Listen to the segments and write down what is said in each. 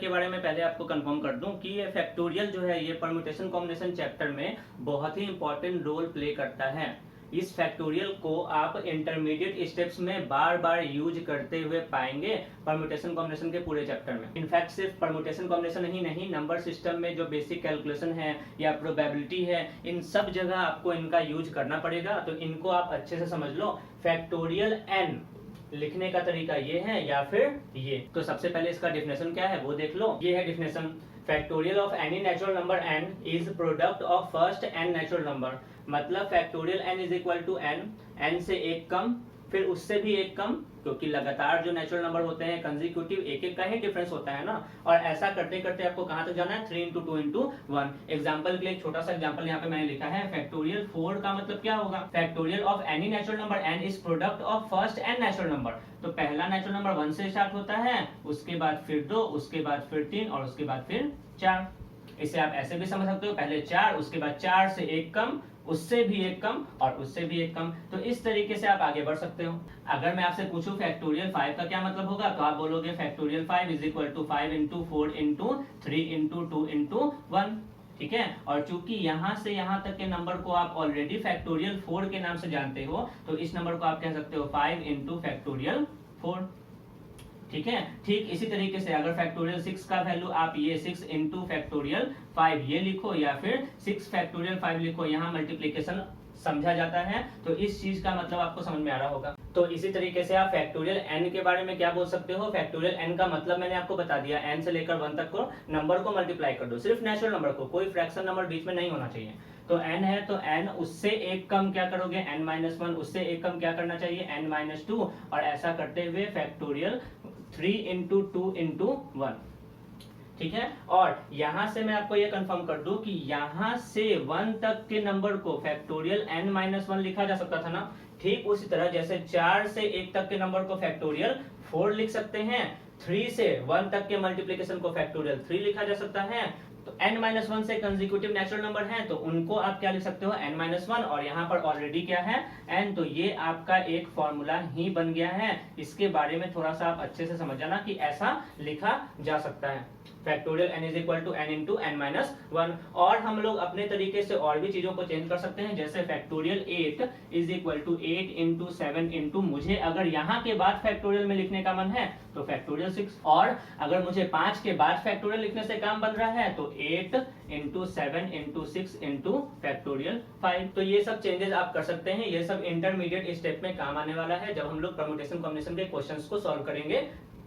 के बारे में पहले आपको कंफर्म कर दूं कि ये फैक्टोरियल जो है ये परम्यूटेशन कॉम्बिनेशन चैप्टर में बहुत ही इंपॉर्टेंट रोल प्ले करता है। इस फैक्टोरियल को आप इंटरमीडिएट स्टेप्स में बार बार यूज करते हुए पाएंगे परम्यूटेशन कॉम्बिनेशन के पूरे चैप्टर में। इनफैक्ट सिर्फ परम्यूटेशन कॉम्बिनेशन ही नहीं, नंबर सिस्टम में जो बेसिक कैलकुलेशन है या प्रोबेबिलिटी है, इन सब जगह आपको इनका यूज करना पड़ेगा। तो इनको आप अच्छे से समझ लो। फैक्टोरियल एन लिखने का तरीका ये है या फिर ये। तो सबसे पहले इसका डिफिनेशन क्या है वो देख लो। ये है definition, factorial of any natural number n is product of first n natural number. मतलब factorial n is equal to n से एक कम, फिर उससे भी एक कम, क्योंकि लगातार जो नेचुरल नंबर होते हैं कंसेक्यूटिव एक एक का ही डिफरेंस होता है ना। और ऐसा करते करते आपको कहां तक जाना है, 3 इंटू 2 इंटू 1। एग्जाम्पल के लिए एक छोटा सा एग्जाम्पल यहाँ पे मैंने लिखा है। फैक्टोरियल 4 का मतलब क्या होगा, factorial of any natural number n is product of first n natural number. तो पहला नेचुरल नंबर 1 से स्टार्ट होता है, उसके बाद फिर 2, उसके बाद फिर 3 और उसके बाद फिर 4। इसे आप ऐसे भी समझ सकते हो, पहले 4, उसके बाद 4 से एक कम, उससे भी एक कम और उससे भी एक कम। तो इस तरीके से आप आगे बढ़ सकते हो। अगर मैं आपसे पूछूं फैक्टोरियल 5 का क्या मतलब होगा, तो आप बोलोगे factorial 5 is equal to 5 into 4 into 3 into 2 into 1। ठीक है। और चूंकि यहां से यहां तक के नंबर को आप ऑलरेडी फैक्टोरियल 4 के नाम से जानते हो, तो इस नंबर को आप कह सकते हो 5 इंटू फैक्टोरियल 4। ठीक है। ठीक इसी तरीके से अगर फैक्टोरियल 6 का वैल्यू आप ये 6 इंटू फैक्टोरियल 5 ये लिखो, या फिर 6 फैक्टोरियल 5 लिखो, यहाँ मल्टीप्लीकेशन समझा जाता है। तो इस चीज का मतलब आपको समझ में आ रहा होगा। तो इसी तरीके से आप फैक्टोरियल n के बारे में क्या बोल सकते हो, फैक्टोरियल n का मतलब मैंने आपको बता दिया, n से लेकर 1 तक को नंबर को मल्टीप्लाई कर दो, सिर्फ नेचुरल नंबर को, कोई फ्रैक्शन नंबर बीच में नहीं होना चाहिए। तो n है तो n उससे एक कम क्या करोगे, n-1, उससे एक कम क्या करना चाहिए, n-2, और ऐसा करते हुए फैक्टोरियल 3 इंटू 2 इंटू 1। ठीक है। और यहां से मैं आपको ये कंफर्म कर दूं कि यहां से 1 तक के नंबर को फैक्टोरियल n-1 लिखा जा सकता था ना। ठीक उसी तरह जैसे 4 से 1 तक के नंबर को फैक्टोरियल 4 लिख सकते हैं, 3 से 1 तक के मल्टीप्लिकेशन को फैक्टोरियल 3 लिखा जा सकता है। तो n-1 से कंसेक्यूटिव नेचुरल नंबर हैं, तो उनको आप क्या लिख सकते हो, n-1, और यहाँ पर ऑलरेडी क्या है, n। तो ये आपका एक फॉर्मूला ही बन गया है। इसके बारे में थोड़ा सा आप अच्छे से समझ जाना कि ऐसा लिखा जा सकता है, factorial n is equal to n into n-1। और हम लोग अपने तरीके से और भी चीजों को चेंज कर सकते हैं, जैसे factorial 8 is equal to 8 into 7 into, मुझे अगर यहाँ के बाद फैक्टोरियल में लिखने का मन है तो फैक्टोरियल 6, और अगर मुझे 5 के बाद फैक्टोरियल लिखने से काम बन रहा है तो 8 इंटू 7 इंटू 6 इंटू फैक्टोरियल 5। तो ये सब चेंजेस आप कर सकते हैं। ये सब इंटरमीडिएट स्टेप में काम आने वाला है जब हम लोग परम्यूटेशन कॉम्बिनेशन के क्वेश्चंस को सॉल्व करेंगे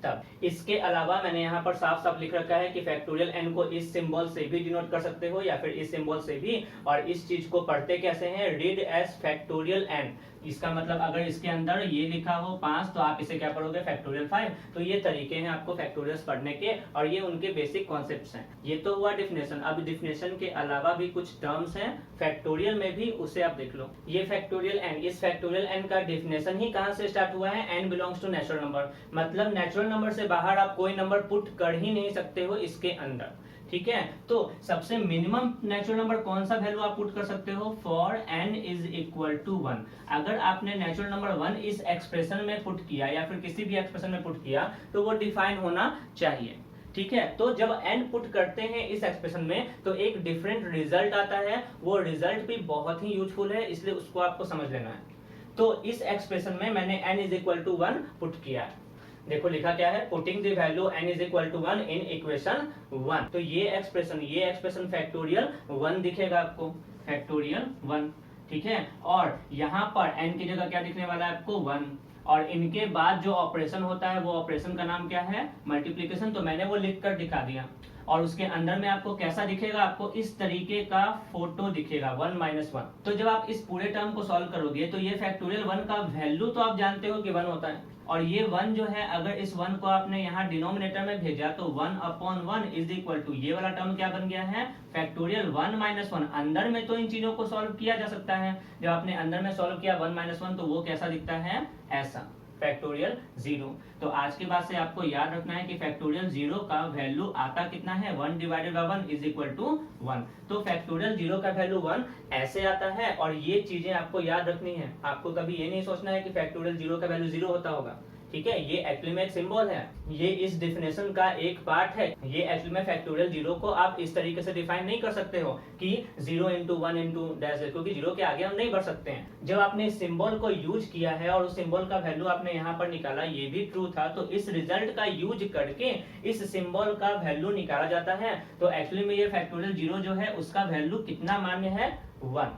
तब। इसके अलावा मैंने यहाँ पर साफ साफ लिख रखा है कि फैक्टोरियल n को इस सिंबल से भी डिनोट कर सकते हो या फिर इस सिंबल से भी। और इस चीज को पढ़ते कैसे हैं, रीड एज फैक्टोरियल n। इसका मतलब अगर इसके अंदर ये लिखा हो 5 तो आप इसे क्या पढ़ोगे, फैक्टोरियल 5। तो ये तरीके हैं आपको फैक्टोरियल्स पढ़ने के, और ये उनके बेसिक कॉन्सेप्ट्स हैं। ये तो हुआ डिफिनेशन। अब डिफिनेशन के अलावा भी कुछ टर्म्स हैं फैक्टोरियल में भी, उसे आप देख लो। ये फैक्टोरियल n, इस फैक्टोरियल n का डिफिनेशन ही कहां से स्टार्ट हुआ है, n belongs to natural number. मतलब नेचुरल नंबर से बाहर आप कोई नंबर पुट कर ही नहीं सकते हो इसके अंदर। ठीक है। तो सबसे मिनिमम नेचुरल नंबर कौन सा वैल्यू आप पुट कर सकते हो, for n is equal to 1। अगर आपने नेचुरल नंबर 1 इस एक्सप्रेशन में पुट किया या फिर किसी भी एक्सप्रेशन में पुट किया तो वो डिफाइन होना चाहिए। ठीक है। तो जब n पुट करते हैं इस एक्सप्रेशन में तो एक डिफरेंट रिजल्ट आता है, वो रिजल्ट भी बहुत ही यूजफुल है, इसलिए उसको आपको समझ लेना है। तो इस एक्सप्रेशन में मैंने n is equal to 1 put किया है। देखो लिखा क्या है, putting the value n is equal to 1 in equation 1। तो ये एक्सप्रेशन फैक्टोरियल 1 दिखेगा आपको, फैक्टोरियल 1। ठीक है। और यहाँ पर n की जगह क्या दिखने वाला है आपको, 1। और इनके बाद जो ऑपरेशन होता है वो ऑपरेशन का नाम क्या है, मल्टीप्लिकेशन। तो मैंने वो लिख कर दिखा दिया। और उसके अंदर में आपको कैसा दिखेगा, आपको इस तरीके का फोटो दिखेगा 1-1। तो जब आप इस पूरे टर्म को सॉल्व करोगे तो ये फैक्टोरियल 1 का वैल्यू तो आप जानते हो कि 1 होता है, और ये 1 जो है अगर इस 1 को आपने यहाँ डिनोमिनेटर में भेजा तो 1/1 इज इक्वल टू, ये वाला टर्म क्या बन गया है, फैक्टोरियल 1-1। अंदर में तो इन चीजों को सॉल्व किया जा सकता है। जब आपने अंदर में सॉल्व किया 1-1 तो वो कैसा दिखता है, ऐसा, फैक्टोरियल 0। तो आज के बाद से आपको याद रखना है कि फैक्टोरियल 0 का वैल्यू आता कितना है, 1 divided by 1 is equal to 1। तो फैक्टोरियल 0 का वैल्यू 1 ऐसे आता है। और ये चीजें आपको याद रखनी है, आपको कभी ये नहीं सोचना है कि फैक्टोरियल 0 का वैल्यू 0 होता होगा। ठीक है, ये एक्चुअली में एक सिंबल है, ये इस डिफिनेशन का एक पार्ट है। ये एक्चुअली में फैक्टोरियल जीरो को आप इस तरीके से डिफाइन नहीं कर सकते हो कि 0 इंटू 1 इंटू डैश, क्योंकि जीरो के आगे हम नहीं बढ़ सकते हैं। जब आपने इस सिंबल को यूज किया है और उस सिंबल का वैल्यू आपने यहाँ पर निकाला, ये भी ट्रू था, तो इस रिजल्ट का यूज करके इस सिंबल का वैल्यू निकाला जाता है। तो एक्चुअली में ये फैक्टोरियल जीरो जो है उसका वैल्यू कितना मान्य है, 1।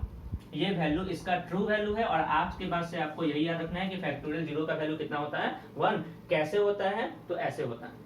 ये वैल्यू इसका ट्रू वैल्यू है। और आज के बाद से आपको यही याद रखना है कि फैक्टोरियल जीरो का वैल्यू कितना होता है, 1। कैसे होता है, तो ऐसे होता है,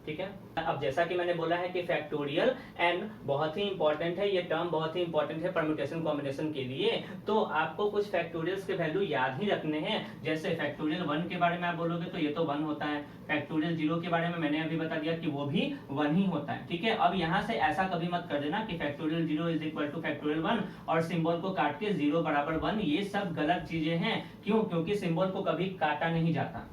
ठीक है। अब जैसा कि मैंने बोला है कि फैक्टोरियल एन बहुत ही इंपॉर्टेंट है, ये टर्म बहुत ही इंपॉर्टेंट है परम्यूटेशन कॉम्बिनेशन के लिए। तो आपको कुछ फैक्टोरियल्स के वैल्यू याद ही रखने हैं। जैसे फैक्टोरियल 1 के बारे में आप बोलोगे तो ये तो 1 होता है, फैक्टोरियल 0 के बारे में मैंने अभी बता दिया कि वो भी 1 ही होता है, ठीक है। अब यहाँ से ऐसा कभी मत कर देना कि factorial 0 is equal to factorial 1 और सिंबल को काट के 0 बराबर 1, ये सब गलत चीजें हैं। क्यों? क्योंकि सिंबल को कभी काटा नहीं जाता।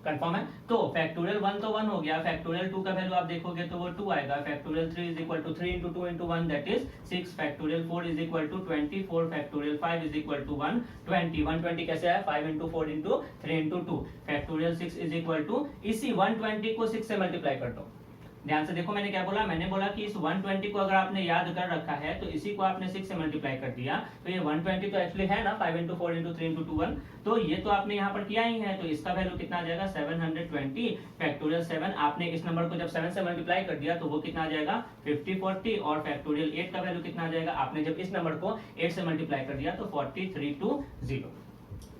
कंफर्म है? तो फैक्टोरियल 1 तो 1 हो गया, फैक्टोरियल 2 का वैल्यू आप देखोगे तो वो 2 आएगा। Factorial 3 is equal to 3 into 2 into 1 that is 6। Factorial 4 is equal to 24। Factorial 5 is equal to 120। 120 कैसे आया, 5 into 4 into 3 into 2। Factorial 6 is equal to, इसी 120 को 6 से मल्टीप्लाई कर दो। ध्यान से देखो मैंने क्या बोला, मैंने बोला कि इस 120 को अगर आपने याद कर रखा है तो इसी को आपने 6 से मल्टीप्लाई कर दिया, तो ये 120 तो एक्चुअली है ना 5 इंटू 4 इंटू 3 इंटू 2 1, तो ये तो आपने यहाँ पर किया ही है, तो इसका वैल्यू कितना आ जाएगा 720। फैक्टोरियल 7 आपने इस नंबर को जब 7 से मल्टीप्लाई कर दिया तो वो कितना आ जाएगा 50 40। और फैक्टोरियल 8 का वैल्यू कितना आ जाएगा, आपने जब इस नंबर को 8 से मल्टीप्लाई कर दिया तो 43 to 0।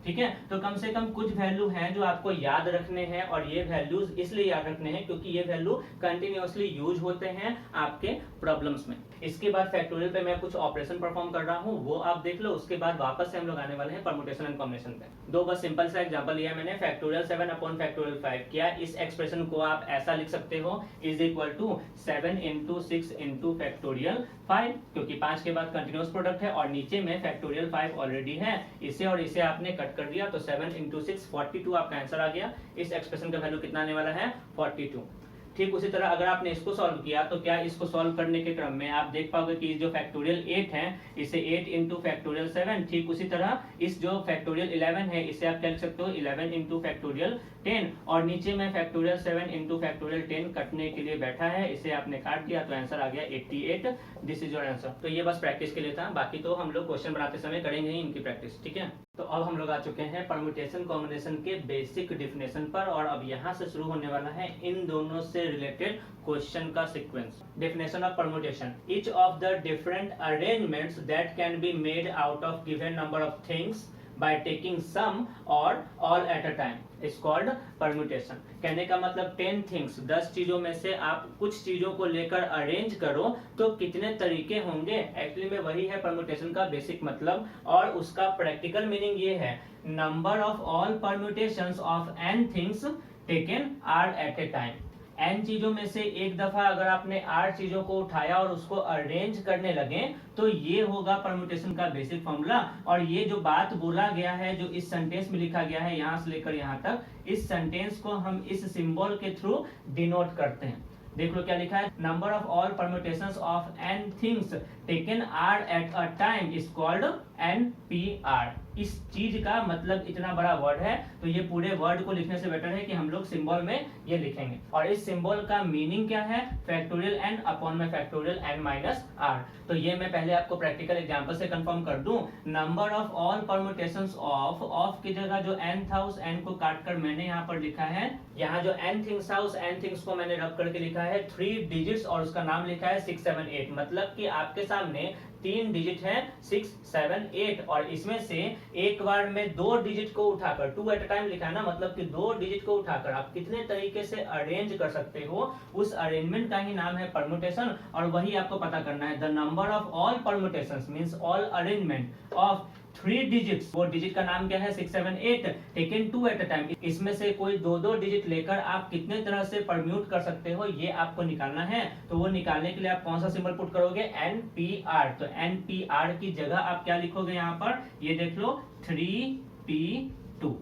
ठीक है, तो कम से कम कुछ वैल्यू हैं जो आपको याद रखने हैं, और ये वैल्यूज इसलिए याद रखने हैं क्योंकि ये वैल्यू कंटिन्यूअसली यूज होते हैं आपके प्रॉब्लम्स में। इसके बाद फैक्टोरियल पे मैं कुछ ऑपरेशन परफॉर्म कर रहा हूँ, वो आप देख लो। उसके बाद वापस से हम लोग आने वाले हैं परम्यूटेशन एंड कॉम्बिनेशन पे। दो बस सिंपल सा एग्जांपल लिया मैंने, फैक्टोरियल 7 अपॉन फैक्टोरियल 5। क्या इस एक्सप्रेशन को आप ऐसा लिख सकते हो, is equal to 7 into 6 into factorial 5, क्योंकि 5 के बाद कंटिन्यूअस प्रोडक्ट है और नीचे में फैक्टोरियल 5 ऑलरेडी है। इसे और इसे आपने कट कर दिया तो 7 इंटू 6 42 आपका आंसर आ गया। इस एक्सप्रेशन का वैल्यू कितना आने वाला है 42। ठीक उसी तरह अगर आपने इसको सॉल्व किया तो क्या इसको सॉल्व करने के क्रम में आप देख पाओगे कि जो फैक्टोरियल 8 है इसे 8 इंटू फैक्टोरियल 7, ठीक उसी तरह इस जो फैक्टोरियल 11 है इसे आप क्या लिख सकते हो 11 इंटू फैक्टोरियल 10, और नीचे में फैक्टोरियल 7 इंटू फैक्टोरियल 10 कटने के लिए बैठा है, इसे आपने काट दिया तो आंसर आ गया 88। This is your answer. तो ये बस प्रैक्टिस के लिए था, बाकी तो हम लोग क्वेश्चन बनाते समय करेंगे ही इनकी प्रैक्टिस, ठीक है। तो अब हम लोग आ चुके हैं परम्यूटेशन कॉम्बिनेशन के बेसिक डिफिनेशन पर, और अब यहाँ से शुरू होने वाला है इन दोनों से रिलेटेड क्वेश्चन का sequence. Definition of permutation, each of the different arrangements that can be made out of given number of things by taking some or all at a time is called permutation। कहने का मतलब 10 things, 10 चीजों में से आप कुछ चीजों को लेकर अरेंज करो तो कितने तरीके होंगे। एक्चुअली में वही है परम्यूटेशन का बेसिक मतलब, और उसका प्रैक्टिकल मीनिंग ये है number of all permutations of n things taken R at a time. n चीजों में से एक दफा अगर आपने 8 चीजों को उठाया और उसको अरेंज करने लगे तो ये होगा परम्यूटेशन का बेसिक फॉर्मूला। और ये जो बात बोला गया है, जो इस सेंटेंस में लिखा गया है यहाँ से लेकर यहाँ तक, इस सेंटेंस को हम इस सिंबल के थ्रू डिनोट करते हैं। देख लो क्या लिखा है, number of all permutations of n things taken R at a time is called NPR। इस चीज का मतलब इतना बड़ा वर्ड है तो ये पूरे वर्ड को लिखने से बेटर है कि हम लोग सिंबल में ये लिखेंगे। और इस सिंबल का मीनिंग क्या है, फैक्टोरियल n अपॉन में फैक्टोरियल n माइनस r। तो ये मैं पहले आपको प्रैक्टिकल एग्जांपल से कंफर्म कर दूं। Number of all permutations of की जगह जो n था उस n को काट कर मैंने यहाँ पर लिखा है, यहाँ जो n थिंग्स था उस n थिंग्स को मैंने रब करके लिखा है 3 डिजिट्स और उसका नाम लिखा है 6 7 8। मतलब कि आपके सामने 3 डिजिट है 6 7 8, और इसमें से एक बार में 2 डिजिट को उठाकर 2 एट अ टाइम लिखा है ना, मतलब कि 2 डिजिट को उठाकर आप कितने तरीके से अरेंज कर सकते हो, उस अरेंजमेंट का ही नाम है परम्यूटेशन। और वही आपको पता करना है, the number of all permutations means all arrangement of 3 digits, वो डिजिट का नाम क्या है 6 7 8 टेकन 2 एट अ टाइम। इसमें से कोई 2 डिजिट लेकर आप कितने तरह से परम्यूट कर सकते हो ये आपको निकालना है। तो वो निकालने के लिए आप कौन सा सिंबल पुट करोगे, NPR। तो NPR की जगह आप क्या लिखोगे यहाँ पर, ये देख लो 3P2।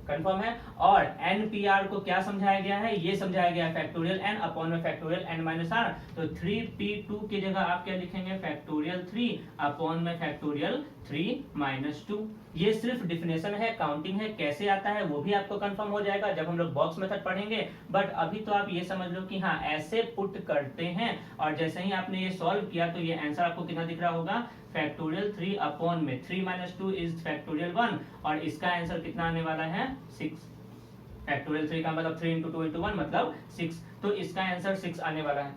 कंफर्म है। और NPR को क्या समझाया गया है, ये समझाया गया है फैक्टोरियल n अपॉन में फैक्टोरियल n माइनस r। तो 3p2 की जगह आप क्या लिखेंगे, फैक्टोरियल 3 अपॉन में फैक्टोरियल 3 माइनस 2। ये सिर्फ डिफिनेशन है, काउंटिंग है, कैसे आता है वो भी आपको कंफर्म हो जाएगा जब हम लोग बॉक्स मेथड पढ़ेंगे। बट अभी तो आप ये समझ लो कि हाँ ऐसे पुट करते हैं, और जैसे ही आपने ये सॉल्व किया तो ये आंसर आपको कितना दिख रहा होगा, फैक्टोरियल 3 अपॉन में 3 माइनस 2 इज फैक्टोरियल 1, और इसका आंसर कितना आने वाला है 6। फैक्टोरियल 3 का मतलब 3 इंटू 2 इंटू 1 मतलब 6, तो इसका आंसर 6 आने वाला है।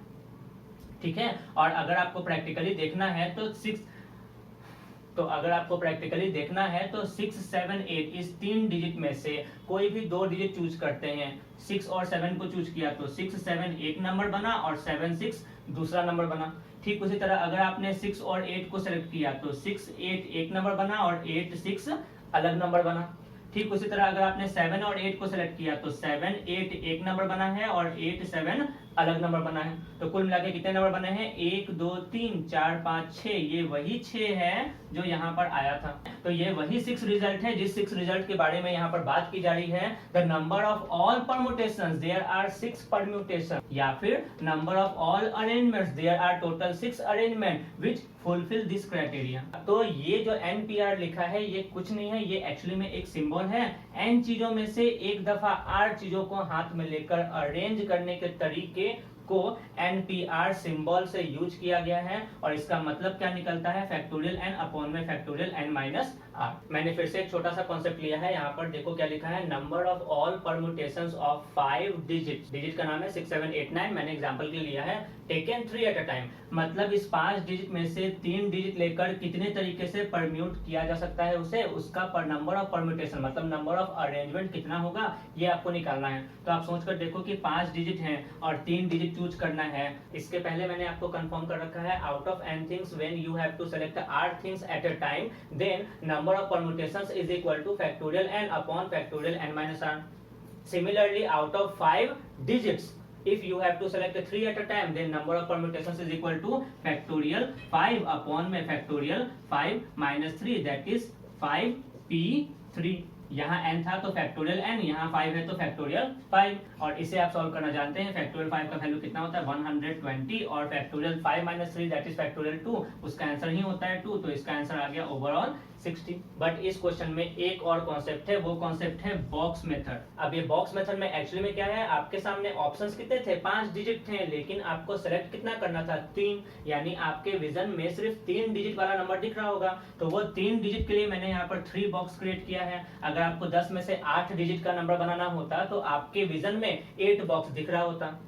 ठीक है, और अगर आपको प्रैक्टिकली देखना है तो 6 6, 7, 8 इस 3 डिजिट में से कोई भी 2 डिजिट चूज करते हैं। 6 और 7 को चूज किया तो 6, 7 एक नंबर बना और 7, 6 दूसरा नंबर बना। ठीक उसी तरह अगर आपने 6 और 8 को सेलेक्ट किया तो 6, 8 एक नंबर बना और 8, 6 अलग नंबर बना। ठीक उसी तरह अगर आपने 7 और 8 को सेलेक्ट किया तो 7, 8 एक नंबर बना है और 8, 7 अलग नंबर बना है। तो कुल मिलाकर कितने नंबर बने हैं, 1, 2, 3, 4, 5, 6। ये वही 6 है जो यहाँ पर आया था। तो ये वही 6 रिजल्ट है जिस 6 रिजल्ट के बारे में यहाँ पर बात की जा रही है। The number of all permutations there are 6 permutation, या फिर number of all arrangements there are total 6 arrangement which fulfil this criteria. तो ये जो NPR लिखा है ये कुछ नहीं है, ये एक्चुअली में एक सिंबल है। n चीजों में से एक दफा r चीजों को हाथ में लेकर अरेंज करने के तरीके को NPR सिंबल से यूज किया गया है, और इसका मतलब क्या निकलता है, फैक्टोरियल n अपॉन में फैक्टोरियल n माइनस r। मैंने फिर से एक छोटा सा कॉन्सेप्ट लिया है, यहाँ पर देखो क्या लिखा है, number of all permutations of 5 digit. Digit का नाम है 6, 7, 8, 9, मैंने एग्जांपल के लिए लिया है। टेकन 3 एट अ टाइम, मतलब इस 5 डिजिट में से 3 डिजिट लेकर कितने तरीके से परम्यूट किया जा सकता है उसे, उसका पर नंबर ऑफ परम्यूटेशन मतलब नंबर ऑफ अरेंजमेंट कितना होगा ये आपको निकालना है। तो आप सोचकर देखो कि 5 डिजिट हैं और 3 डिजिट चूज करना है। इसके पहले मैंने आपको कंफर्म कर रखा है, out of n things when you have to select r things at a time then number of permutations is equal to factorial n upon factorial n minus r। Similarly, out of 5 digits, if you have to select 3 at a time, then number of permutations is equal to factorial 5 upon में factorial 5 minus 3, that is 5p3। यहाँ n था तो factorial n, यहाँ 5 है तो factorial 5, और इसे आप सॉल्व करना जानते हैं। फैक्टोरियल 5 का वैल्यू कितना होता है 120, और factorial 5 minus 3 that is factorial 2, उसका आंसर ही होता है 2, तो इसका आंसर आ गया ओवरऑल 60। बट इस क्वेश्चन में एक और कॉन्सेप्ट है, वो कॉन्सेप्ट है बॉक्स मेथड। अब ये बॉक्स मेथड में एक्चुअली में क्या है, आपके सामने ऑप्शंस कितने थे, 5 डिजिट थे, लेकिन आपको सेलेक्ट कितना करना था 3, यानी आपके विजन में सिर्फ 3 डिजिट वाला नंबर दिख रहा होगा। तो वो 3 डिजिट के लिए मैंने यहाँ पर 3 बॉक्स क्रिएट किया है। अगर आपको 10 में से 8 डिजिट का नंबर बनाना होता तो आपके विजन में 8 बॉक्स दिख रहा होता।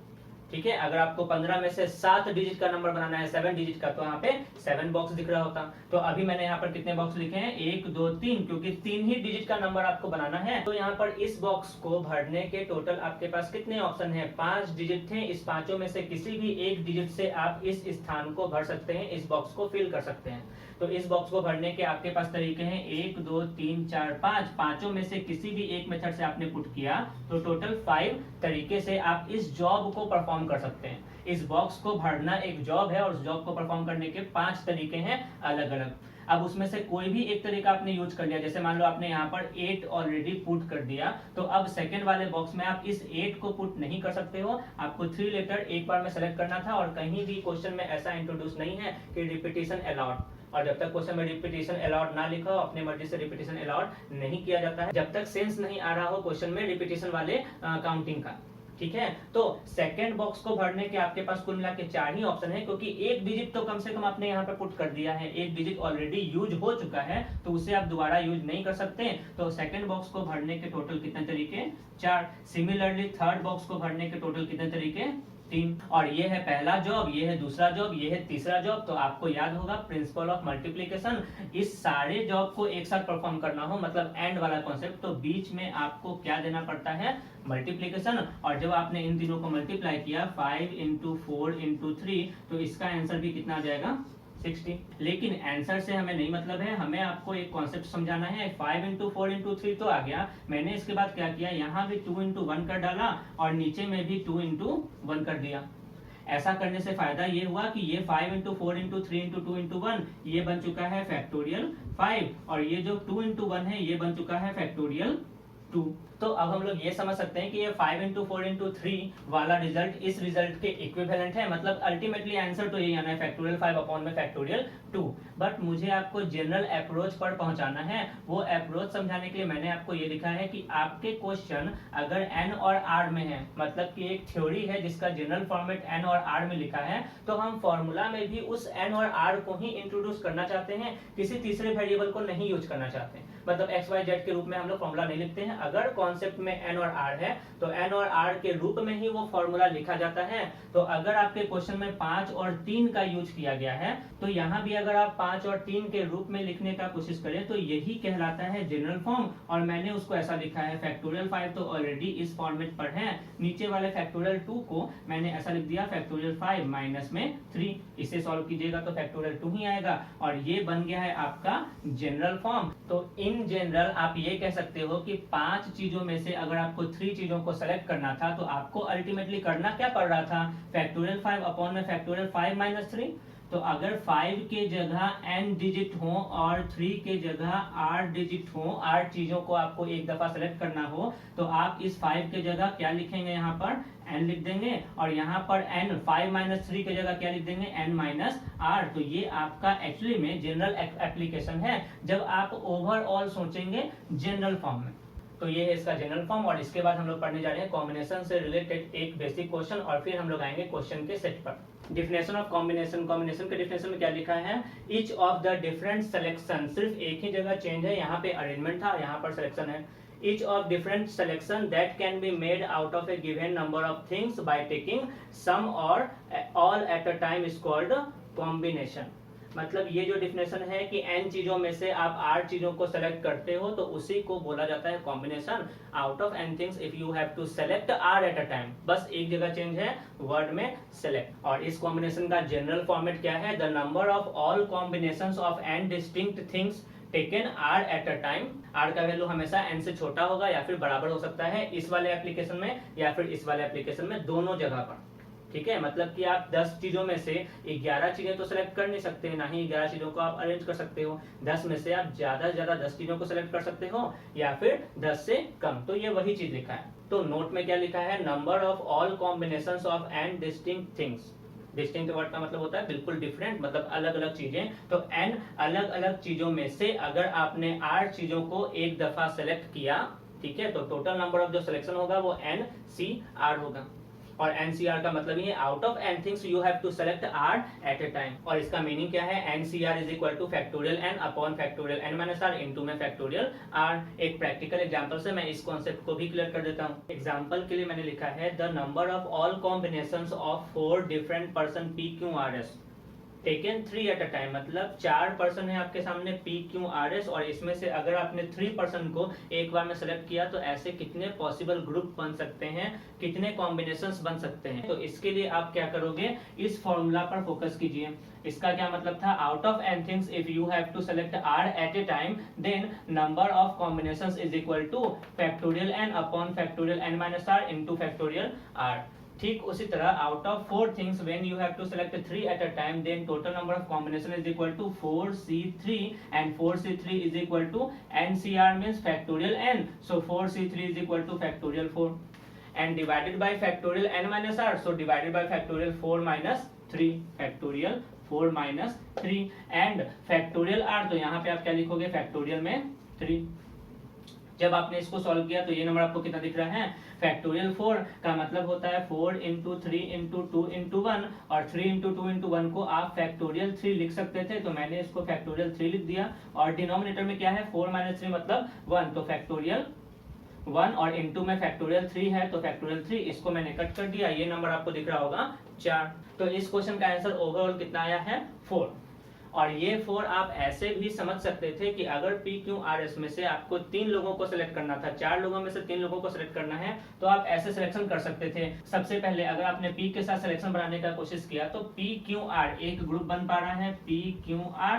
ठीक है, अगर आपको 15 में से 7 डिजिट का नंबर बनाना है, 7 डिजिट का, तो यहाँ पे 7 बॉक्स दिख रहा होता। तो अभी मैंने यहाँ पर कितने बॉक्स लिखे हैं, 1, 2, 3, क्योंकि 3 ही डिजिट का नंबर आपको बनाना है। तो यहाँ पर इस बॉक्स को भरने के टोटल आपके पास कितने ऑप्शन है, 5 डिजिट थे। इस पांचों में से किसी भी एक डिजिट से आप इस स्थान को भर सकते हैं, इस बॉक्स को फिल कर सकते हैं। तो इस बॉक्स को भरने के आपके पास तरीके हैं 1, 2, 3, 4, 5। पांचों में से किसी भी एक मेथड से आपने पुट किया तो टोटल 5 तरीके से आप इस जॉब को परफॉर्म कर सकते हैं। इस बॉक्स को भरना एक जॉब है और उस जॉब को परफॉर्म करने के 5 तरीके हैं अलग अलग। अब उसमें से कोई भी एक तरीका आपने यूज कर लिया, जैसे मान लो आपने यहाँ पर 8 ऑलरेडी पुट कर दिया, तो अब सेकंड वाले बॉक्स में आप इस 8 को पुट नहीं कर सकते हो। आपको 3 लेटर एक बार में सेलेक्ट करना था, और कहीं भी क्वेश्चन में ऐसा इंट्रोड्यूस नहीं है कि रिपीटिशन अलाउड। और जब तक क्वेश्चन में रिपीटिशन अलाउड ना लिखा हो, अपने मर्जी से रिपीटिशन अलाउड नहीं किया जाता है, जब तक सेंस नहीं आ रहा हो क्वेश्चन में रिपीटिशन वाले काउंटिंग का। ठीक है, तो सेकंड बॉक्स को भरने के आपके पास कुल मिला के 4 ही ऑप्शन है, क्योंकि एक डिजिट तो कम से कम आपने यहाँ पे पुट कर दिया है, एक डिजिट ऑलरेडी यूज हो चुका है, तो उसे आप दोबारा यूज नहीं कर सकते। तो सेकंड बॉक्स को भरने के टोटल कितने तरीके, 4। सिमिलरली थर्ड बॉक्स को भरने के टोटल कितने तरीके, 3। और ये है पहला जॉब, ये है दूसरा जॉब, ये है तीसरा जॉब। तो आपको याद होगा प्रिंसिपल ऑफ मल्टीप्लिकेशन, इस सारे जॉब को एक साथ परफॉर्म करना हो, मतलब एंड वाला कॉन्सेप्ट, तो बीच में आपको क्या देना पड़ता है, मल्टीप्लिकेशन। और जब आपने इन तीनों को मल्टीप्लाई किया 5 इंटू 4 इंटू 3, तो इसका आंसर भी कितना आ जाएगा, 60। लेकिन आंसर से हमें नहीं मतलब है, हमें आपको एक कॉन्सेप्ट समझाना है। 5 इंटू 4 इंटू 3 तो आ गया, मैंने इसके बाद क्या किया, यहाँ भी 2 इंटू 1 कर डाला और नीचे में भी 2 इंटू 1 कर दिया। ऐसा करने से फायदा ये हुआ कि ये 5 इंटू 4 इंटू 3 इंटू 2 इंटू 1 ये बन चुका है फैक्टोरियल 5, और ये जो 2 इंटू 1 है ये बन चुका है फैक्टोरियल 2। तो अब हम लोग ये समझ सकते हैं कि ये 5 इंटू 4 इंटू 3 वाला रिजल्ट इस रिजल्ट के इक्विवेलेंट है, मतलब अल्टीमेटली आंसर तो यही आना है, फैक्टोरियल 5 अपॉन में फैक्टोरियल 2। बट मुझे आपको जनरल अप्रोच पर पहुंचाना है। वो अप्रोच समझाने के लिए मैंने आपको ये लिखा है कि आपके क्वेश्चन अगर एन और आर में है, मतलब कि एक थ्योरी है जिसका जनरल फॉर्मेट एन और आर में लिखा है, तो हम फॉर्मूला में भी उस एन और आर को ही इंट्रोड्यूस करना चाहते हैं, किसी तीसरे वेरिएबल को नहीं यूज करना चाहते हैं। मतलब एक्स वाई जेड के रूप में हम लोग फॉर्मूला नहीं लिखते हैं। अगर कॉन्सेप्ट में एन और आर है तो एन और आर के रूप में ही वो फॉर्मूला लिखा जाता है। तो अगर आपके क्वेश्चन में 5 और 3 का यूज किया गया है, तो यहाँ भी अगर आप 5 और 3 के रूप में लिखने का कोशिश करें तो यही कहलाता है जनरल फॉर्म। और मैंने उसको ऐसा लिखा है, फैक्टोरियल 5 तो ऑलरेडी इस फॉर्मेट पर है, नीचे वाले फैक्टोरियल 2 को मैंने ऐसा लिख दिया फैक्टोरियल 5 माइनस में 3। इसे सॉल्व कीजिएगा तो फैक्टोरियल 2 ही आएगा और ये बन गया है आपका जनरल फॉर्म। तो इन जनरल आप ये कह सकते हो कि 5 चीजों में से अगर आपको 3 चीजों को सेलेक्ट करना था तो आपको अल्टीमेटली करना क्या पड़ रहा था, फैक्टोरियल 5 अपॉन में फैक्टोरियल 5 माइनस 3। तो अगर 5 के जगह n डिजिट हो और 3 के जगह r डिजिट हो, 8 चीजों को आपको एक दफा सेलेक्ट करना हो, तो आप इस 5 के जगह क्या लिखेंगे, यहाँ पर n लिख देंगे और यहाँ पर n 5 माइनस 3 के जगह क्या लिख देंगे, n माइनस r। तो ये आपका एक्चुअली में जनरल एप्लीकेशन है जब आप ओवरऑल सोचेंगे जनरल फॉर्म में। तो ये है इसका जनरल फॉर्म। और इसके बाद हम लोग पढ़ने जा रहे हैं कॉम्बिनेशन से रिलेटेड एक बेसिक क्वेश्चन और फिर हम लोग आएंगे क्वेश्चन के सेट पर। डिफिनेशन ऑफ कॉम्बिनेशन, कॉम्बिनेशन के डिफिनेशन में क्या लिखा है, each of the different selection, सिर्फ एक ही जगह चेंज है, यहाँ पे अरेंजमेंट था, यहाँ पर सिलेक्शन है। Each of different selection that can be made out of a given number of things by taking some or all at a time is called combination। मतलब ये जो डिफिनेशन है कि n चीजों में से आप 8 चीजों को सेलेक्ट करते हो तो उसी को बोला जाता है combination. Out of n things if you have to select r at a time, बस एक जगह चेंज है वर्ड में सेलेक्ट। और इस कॉम्बिनेशन का जनरल फॉर्मेट क्या है, the number of all combinations of n distinct things taken r at a time. r का वैल्यू हमेशा n से छोटा होगा या फिर बराबर हो सकता है इस वाले एप्लीकेशन में या फिर इस वाले एप्लीकेशन में, दोनों जगह पर। ठीक है, मतलब कि आप 10 चीजों में से 11 चीजें तो सेलेक्ट कर नहीं सकते, ना ही 11 चीजों को आप अरेंज कर सकते हो। 10 में से आप ज्यादा से ज्यादा 10 चीजों को सेलेक्ट कर सकते हो या फिर 10 से कम। तो ये वही चीज लिखा है। तो नोट में क्या लिखा है, number of all combinations of n distinct things. Distinct word का मतलब होता है बिल्कुल डिफरेंट, मतलब अलग अलग चीजें। तो n अलग अलग चीजों में से अगर आपने 8 चीजों को एक दफा सेलेक्ट किया, ठीक है, तो टोटल नंबर ऑफ जो सिलेक्शन होगा वो NCR होगा। और NCR का मतलब ये out of n things you have to select r at a time. और इसका मीनिंग क्या है, NCR is equal to factorial n upon factorial n minus r into में फैक्टोरियल r। एक प्रैक्टिकल एग्जांपल से मैं इस कॉन्सेप्ट को भी क्लियर कर देता हूँ। एग्जांपल के लिए मैंने लिखा है the number of all combinations of 4 different person PQRS taken 3 at a time, मतलब 4 पर्सन है आपके सामने PQRS और इसमें से अगर आपने 3 पर्सन को एक बार में सेलेक्ट किया तो ऐसे कितने पॉसिबल ग्रुप बन सकते हैं, कितने कॉम्बिनेशंस बन सकते हैं। तो इसके लिए आप क्या करोगे, इस फॉर्मूला पर फोकस कीजिए। इसका क्या मतलब था, out of n things if you have to select r at a time then number of combinations is equal to factorial n upon factorial n minus r into factorial r। ठीक उसी तरह out of 4 things when you have to select 3 at a time then total number of combination is equal to 4C3 and 4C3 is equal to NCR means factorial n, so 4C3 is equal to factorial 4 and divided by factorial n minus r, so divided by factorial 4 minus 3, factorial 4 minus 3 and factorial r। तो यहाँ पे आप क्या लिखोगे, factorial में 3। जब आपने इसको सॉल्व किया तो ये नंबर आपको कितना दिख रहा है, फैक्टोरियल 4 का मतलब होता है 4 इंटू 3 इंटू 2 इंटू 1 और 3 इंटू 2 इंटू 1 को आप फैक्टोरियल 3 लिख सकते थे, तो मैंने इसको फैक्टोरियल 3 लिख दिया। और डिनोमिनेटर में क्या है, 4 माइनस 3 मतलब 1, तो फैक्टोरियल 1 और इंटू में फैक्टोरियल 3 है तो फैक्टोरियल 3, इसको मैंने कट कर दिया। ये नंबर आपको दिख रहा होगा 4। तो इस क्वेश्चन का आंसर ओवरऑल कितना आया है, 4। और ये 4 आप ऐसे भी समझ सकते थे कि अगर PQRS में से आपको 3 लोगों को सिलेक्ट करना था, 4 लोगों में से 3 लोगों को सिलेक्ट करना है, तो आप ऐसे सिलेक्शन कर सकते थे। सबसे पहले अगर आपने P के साथ सिलेक्शन बनाने का कोशिश किया तो PQR एक ग्रुप बन पा रहा है, PQR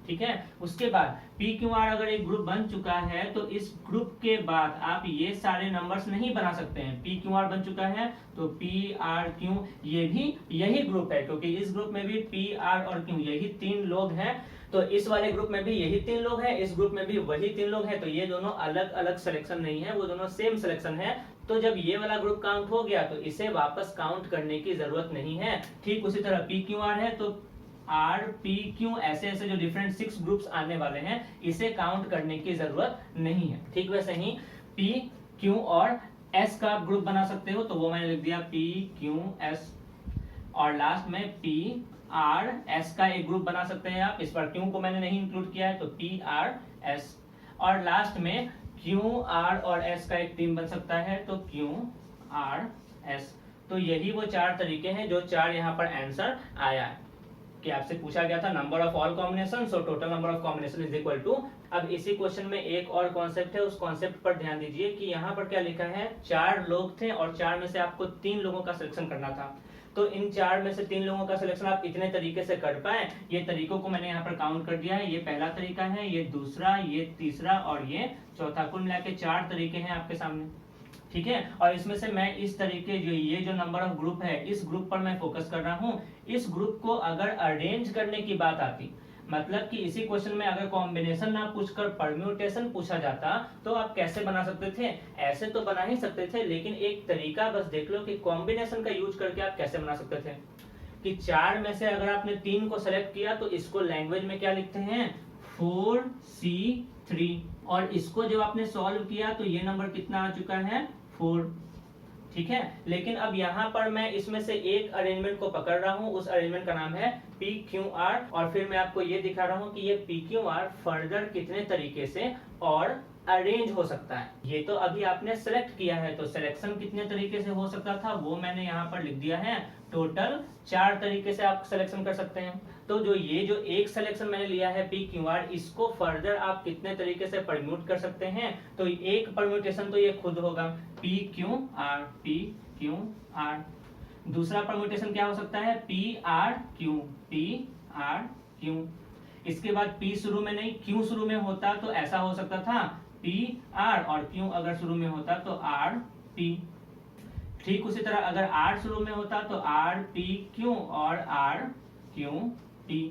ठीक है। उसके बाद पी क्यू आर अगर एक ग्रुप बन चुका है तो इस ग्रुप के बाद आप ये सारे नंबर्स नहीं बना सकते हैं। पी क्यू आर बन चुका है तो पी आर क्यू ये भी यही ग्रुप है, क्योंकि इस ग्रुप में भी पी आर और क्यू यही 3 लोग हैं, तो इस वाले ग्रुप में भी यही 3 लोग हैं, इस ग्रुप में भी वही 3 लोग हैं, तो ये दोनों अलग अलग सिलेक्शन नहीं है, वो दोनों सेम सिलेक्शन है। तो जब ये वाला ग्रुप काउंट हो गया तो इसे वापस काउंट करने की जरूरत नहीं है। ठीक उसी तरह पी क्यू आर है तो आर पी क्यू ऐसे ऐसे जो डिफरेंट 6 ग्रुप्स आने वाले हैं इसे काउंट करने की जरूरत नहीं है। ठीक वैसे ही पी क्यू और एस का आप ग्रुप बना सकते हो, तो वो मैंने लिख दिया पी क्यू एस, और लास्ट में पी आर एस का एक ग्रुप बना सकते हैं आप, इस पर क्यू को मैंने नहीं इंक्लूड किया है तो पी आर एस, और लास्ट में क्यू आर और एस का एक टीम बन सकता है तो क्यू आर एस। तो यही वो 4 तरीके हैं जो 4 यहाँ पर आंसर आया है कि आपसे पूछा गया था number of all combination, so total number of combination is equal to. अब इसी क्वेश्चन में एक और कॉन्सेप्ट है, उस कॉन्सेप्ट पर ध्यान दीजिए कि यहाँ पर क्या लिखा है, 4 लोग थे और 4 में से आपको 3 लोगों का सिलेक्शन करना था। तो इन 4 में से 3 लोगों का सिलेक्शन आप इतने तरीके से कर पाए, ये तरीकों को मैंने यहाँ पर काउंट कर दिया है। ये पहला तरीका है, ये दूसरा, ये तीसरा और ये चौथा, कुल मिला के 4 तरीके हैं आपके सामने। ठीक है, और इसमें से मैं इस तरीके ये जो नंबर ऑफ ग्रुप है इस ग्रुप पर मैं फोकस कर रहा हूँ। इस ग्रुप को अगर अरेंज करने की बात आती, मतलब कि इसी क्वेश्चन में अगर कॉम्बिनेशन ना पूछकर परम्यूटेशन पूछा जाता तो आप कैसे बना सकते थे, ऐसे तो बना ही सकते थे, लेकिन एक तरीका बस देख लो कि कॉम्बिनेशन का यूज करके आप कैसे बना सकते थे। कि 4 में से अगर आपने 3 को सेलेक्ट किया तो इसको लैंग्वेज में क्या लिखते हैं 4C3, और इसको जब आपने सॉल्व किया तो ये नंबर कितना आ चुका है 4। ठीक है, लेकिन अब यहाँ पर मैं इसमें से एक अरेंजमेंट को पकड़ रहा हूँ, उस अरेंजमेंट का नाम है पी क्यू आर, और फिर मैं आपको ये दिखा रहा हूँ कि ये पी क्यू आर फर्दर कितने तरीके से और अरेंज हो सकता है। ये तो अभी आपने सेलेक्ट किया है, तो सिलेक्शन कितने तरीके से हो सकता था वो मैंने यहाँ पर लिख दिया है। टोटल 4 तरीके से आप सिलेक्शन कर सकते हैं। तो जो एक सिलेक्शन मैंने लिया है पी क्यू आर, इसको फर्दर आप कितने तरीके से परम्यूट कर सकते हैं, तो एक परम्यूटेशन तो ये खुद होगा पी क्यू आर। दूसरा परम्यूटेशन क्या हो सकता है पी आर क्यू। इसके बाद पी शुरू में नहीं क्यू शुरू में होता तो ऐसा हो सकता था पी आर, और क्यू अगर शुरू में होता तो आर पी। ठीक उसी तरह अगर आर शुरू में होता तो आर पी क्यू और आर क्यू टी।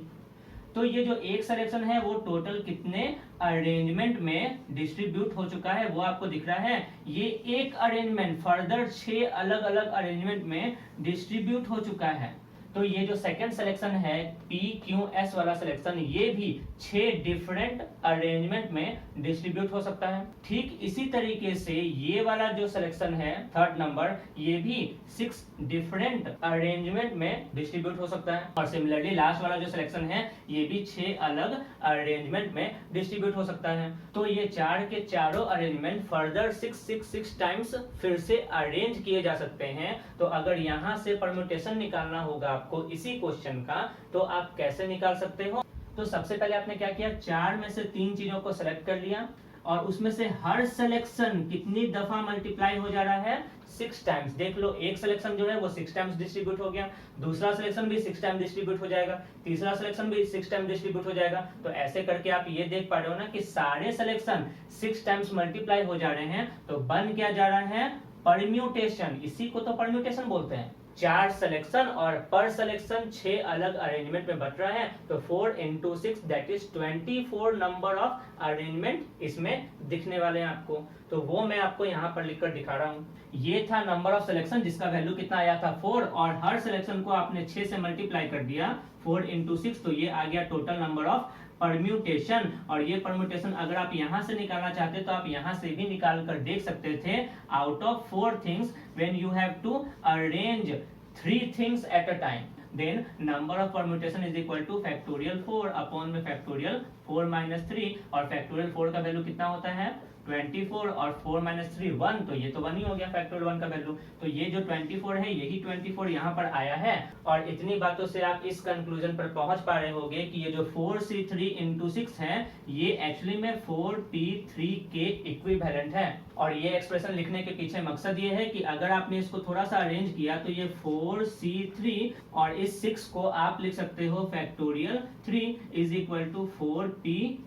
तो ये जो एक सिलेक्शन है वो टोटल कितने अरेंजमेंट में डिस्ट्रीब्यूट हो चुका है वो आपको दिख रहा है। ये एक अरेंजमेंट फर्दर 6 अलग अलग अरेंजमेंट में डिस्ट्रीब्यूट हो चुका है। तो ये जो सेकंड सिलेक्शन है पी क्यू एस वाला सिलेक्शन, ये भी 6 डिफरेंट अरेंजमेंट में डिस्ट्रीब्यूट हो सकता है। ठीक इसी तरीके से ये वाला जो सिलेक्शन है थर्ड नंबर, ये भी 6 डिफरेंट अरेंजमेंट में डिस्ट्रीब्यूट हो सकता है। और सिमिलरली लास्ट वाला जो सिलेक्शन है ये भी 6 अलग अरेंजमेंट में डिस्ट्रीब्यूट हो सकता है। तो ये 4 के चारों अरेंजमेंट फर्दर 6 टाइम्स फिर से अरेंज किए जा सकते हैं। तो अगर यहाँ से परम्यूटेशन निकालना होगा आपको इसी क्वेश्चन का, तो आप कैसे निकाल सकते हो। तो सबसे पहले आपने क्या किया, 4 में से 3 चीजों को सेलेक्ट कर लिया और उसमें से हर सिलेक्शन कितनी दफा मल्टीप्लाई हो जा रहा है 6 टाइम्स। देख लो एक सिलेक्शन जो है वो 6 टाइम्स डिस्ट्रीब्यूट हो गया, दूसरा सिलेक्शन भी 6 टाइम डिस्ट्रीब्यूट हो जाएगा, तीसरा सिलेक्शन भी 6 टाइम डिस्ट्रीब्यूट हो जाएगा। तो ऐसे करके आप ये देख पा रहे हो ना कि सारे सिलेक्शन 6 टाइम्स मल्टीप्लाई हो जा रहे हैं। तो बन क्या जा रहा है परम्यूटेशन, इसी को तो परम्यूटेशन बोलते हैं। 4 सिलेक्शन और पर सिलेक्शन 6 अलग अरेंजमेंट में बट रहा है। तो 4 into 6 that is 24 number of arrangement इसमें दिखने वाले हैं आपको। तो वो मैं आपको यहाँ पर लिखकर दिखा रहा हूँ। ये था नंबर ऑफ सिलेक्शन जिसका वैल्यू कितना आया था 4, और हर सिलेक्शन को आपने 6 से मल्टीप्लाई कर दिया 4 into 6, तो ये आ गया टोटल नंबर ऑफ परम्यूटेशन। और ये परम्यूटेशन अगर आप यहाँ से निकालना चाहते तो आप यहाँ से भी निकाल कर देख सकते थे। Out of 4 things when you have to arrange 3 things at a time, then number of permutation is equal to factorial 4 upon में factorial 4 minus 3, और factorial 4 का वैल्यू कितना होता है 24 और 4 माइनस 3 1, तो ये तो 1 ही हो गया फैक्टोरियल 1 का वैल्यू। तो ये जो 24 है यही 24 यहाँ पर आया है। और इतनी बातों से आप इस कंक्लूजन पर पहुंच पा रहे होंगे कि ये जो 4c3 इंटू 6 है ये एक्चुअली में 4p3 के इक्विवेलेंट है। और ये एक्सप्रेशन लिखने के पीछे मकसद ये है कि अगर आपने इसको थोड़ा सा अरेंज किया तो ये 4c3 और इस 6 को आप लिख सकते हो factorial 3 is equal to 4p3।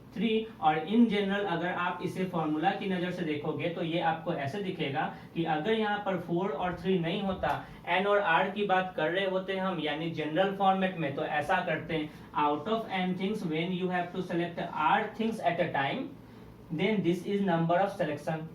और इन जनरल अगर आप इसे फॉर्मूला की नजर से देखोगे तो ये आपको ऐसे दिखेगा कि अगर यहाँ पर 4 और 3 नहीं होता, n और r की बात कर रहे होते हम यानी जनरल फॉर्मेट में, तो ऐसा करते हैं, out of n things when you have to select r things at a time then this is number of selection.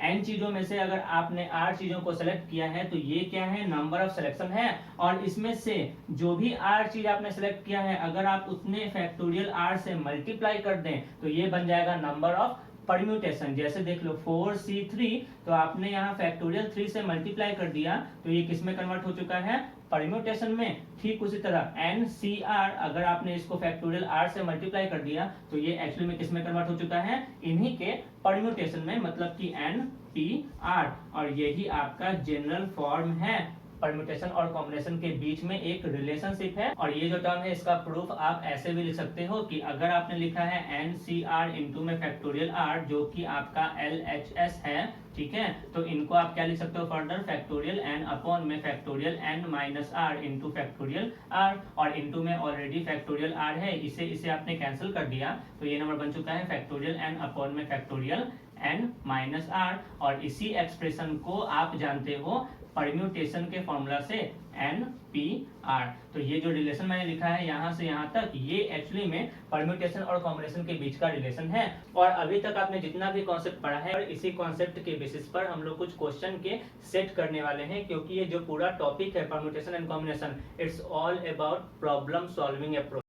n चीजों में से अगर आपने r चीजों को सेलेक्ट किया है तो ये क्या है, नंबर ऑफ सिलेक्शन है। और इसमें से जो भी r चीज आपने सेलेक्ट किया है अगर आप उतने फैक्टोरियल r से मल्टीप्लाई कर दें तो ये बन जाएगा नंबर ऑफ परम्यूटेशन। जैसे देख लो 4c3 तो आपने यहाँ फैक्टोरियल 3 से मल्टीप्लाई कर दिया तो ये किस में कन्वर्ट हो चुका है, परम्यूटेशन में। ठीक उसी तरह NCR अगर आपने इसको फैक्टोरियल r से मल्टीप्लाई कर दिया तो ये एक्चुअली में किस में कन्वर्ट हो चुका है, इन्हीं के परम्यूटेशन में, मतलब कि NPR। और यही आपका जनरल फॉर्म है। परम्यूटेशन और कॉम्बिनेशन के बीच में एक रिलेशनशिप है। और ये जो टर्म है इसका प्रूफ आप ऐसे भी लिख सकते हो कि अगर आपने लिखा है NCR इंटू में फैक्टोरियल r जो कि आपका LHS है, ठीक है, तो इनको आप क्या लिख सकते हो फर्दर, फैक्टोरियल n अपॉन में factorial n minus r into factorial r। और इंटू में ऑलरेडी फैक्टोरियल r है, इसे आपने कैंसिल कर दिया तो ये नंबर बन चुका है फैक्टोरियल n अपॉन में फैक्टोरियल n माइनस r। और इसी एक्सप्रेशन को आप जानते हो परम्यूटेशन के फॉर्मूला से NPR। तो ये जो रिलेशन मैंने लिखा है यहाँ से यहाँ तक, ये एक्चुअली में परम्यूटेशन और कॉम्बिनेशन के बीच का रिलेशन है। और अभी तक आपने जितना भी कॉन्सेप्ट पढ़ा है और इसी कॉन्सेप्ट के बेसिस पर हम लोग कुछ क्वेश्चन के सेट करने वाले हैं, क्योंकि ये जो पूरा टॉपिक है permutation and combination, it's all about problem solving approach.